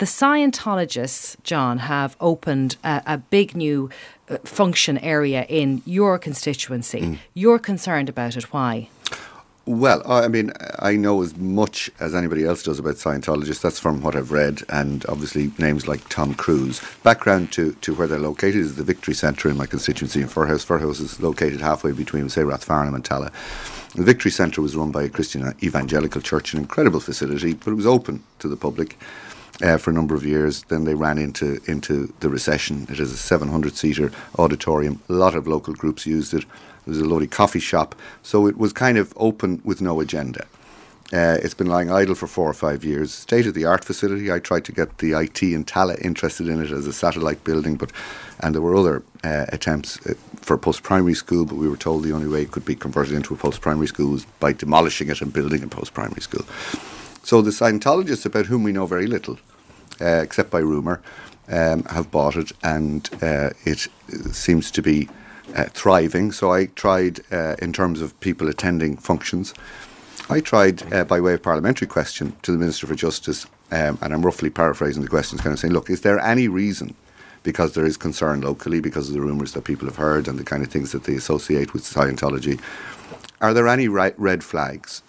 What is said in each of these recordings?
The Scientologists, John, have opened a big new function area in your constituency. You're concerned about it. Why? Well, I mean, I know as much as anybody else does about Scientologists. That's from what I've read, and obviously names like Tom Cruise. Background to where they're located is the Victory Centre in my constituency in Firhouse. Firhouse is located halfway between, say, Rathfarnham and Tala. The Victory Centre was run by a Christian evangelical church, an incredible facility, but it was open to the public for a number of years. Then they ran into the recession. It is a 700-seater auditorium. A lot of local groups used it. There was a lovely coffee shop. So it was kind of open with no agenda. It's been lying idle for 4 or 5 years. State-of-the-art facility. I tried to get the IT in Tala interested in it as a satellite building, and there were other attempts for a post-primary school, but we were told the only way it could be converted into a post-primary school was by demolishing it and building a post-primary school. So the Scientologists, about whom we know very little, except by rumour, have bought it, and it seems to be thriving. So I tried, in terms of people attending functions, I tried by way of parliamentary question to the Minister for Justice, and I'm roughly paraphrasing the questions, kind of saying, look, is there any reason, because there is concern locally because of the rumours that people have heard and the kind of things that they associate with Scientology, are there any red flags,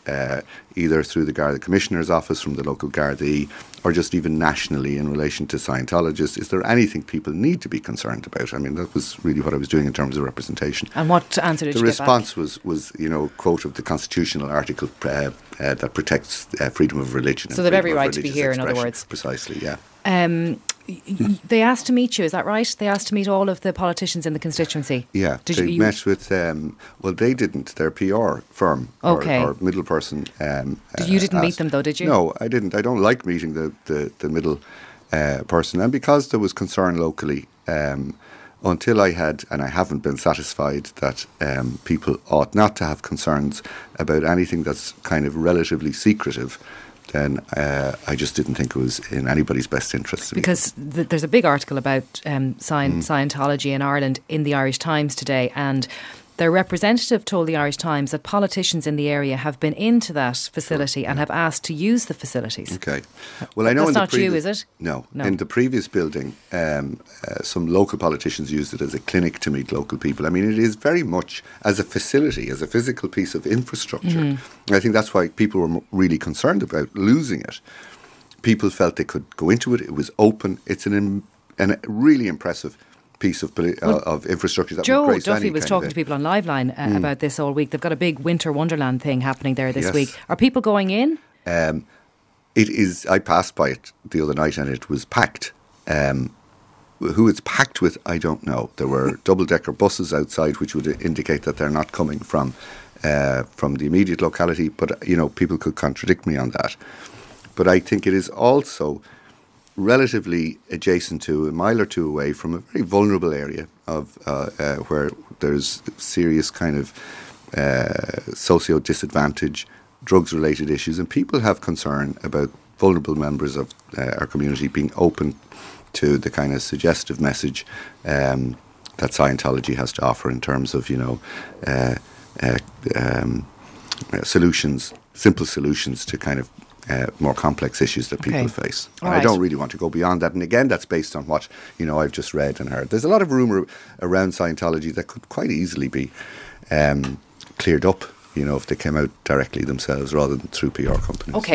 either through the Garda Commissioner's office, from the local Gardaí, or just even nationally in relation to Scientologists? Is there anything people need to be concerned about? I mean, that was really what I was doing in terms of representation. And what answer did you get back? The response was, quote of the constitutional article that protects freedom of religion. So they've every right to be here, in other words. Precisely, yeah. They asked to meet you, is that right? They asked to meet all of the politicians in the constituency. Yeah, they met with, well, they didn't, their PR firm or middle person. You didn't meet them though, did you? No, I didn't. I don't like meeting the middle person. And because there was concern locally, until I had, and I haven't been satisfied that people ought not to have concerns about anything that's kind of relatively secretive, then I just didn't think it was in anybody's best interest. Because there's a big article about Scientology in Ireland in the Irish Times today, and their representative told the Irish Times that politicians in the area have been into that facility and have asked to use the facilities. Okay. Well, I know that's not you, is it? No. In the previous building, some local politicians used it as a clinic to meet local people. I mean, it is very much as a facility, as a physical piece of infrastructure. And I think that's why people were really concerned about losing it. People felt they could go into it. It was open. It's a really impressive piece of infrastructure that Joe would grace Duffy any was kind talking of to people on Liveline about this all week. They've got a big winter wonderland thing happening there this week. Are people going in? It is. I passed by it the other night and it was packed. Who it's packed with, I don't know. There were double-decker buses outside, which would indicate that they're not coming from the immediate locality. But people could contradict me on that. But I think it is also relatively adjacent to, a mile or two away from, a very vulnerable area of where there's serious kind of socio-disadvantage, drugs-related issues, and people have concern about vulnerable members of our community being open to the kind of suggestive message that Scientology has to offer in terms of, solutions, simple solutions to kind of more complex issues that people face. And I don't really want to go beyond that. And again, that's based on what, I've just read and heard. There's a lot of rumour around Scientology that could quite easily be cleared up, if they came out directly themselves rather than through PR companies. Okay.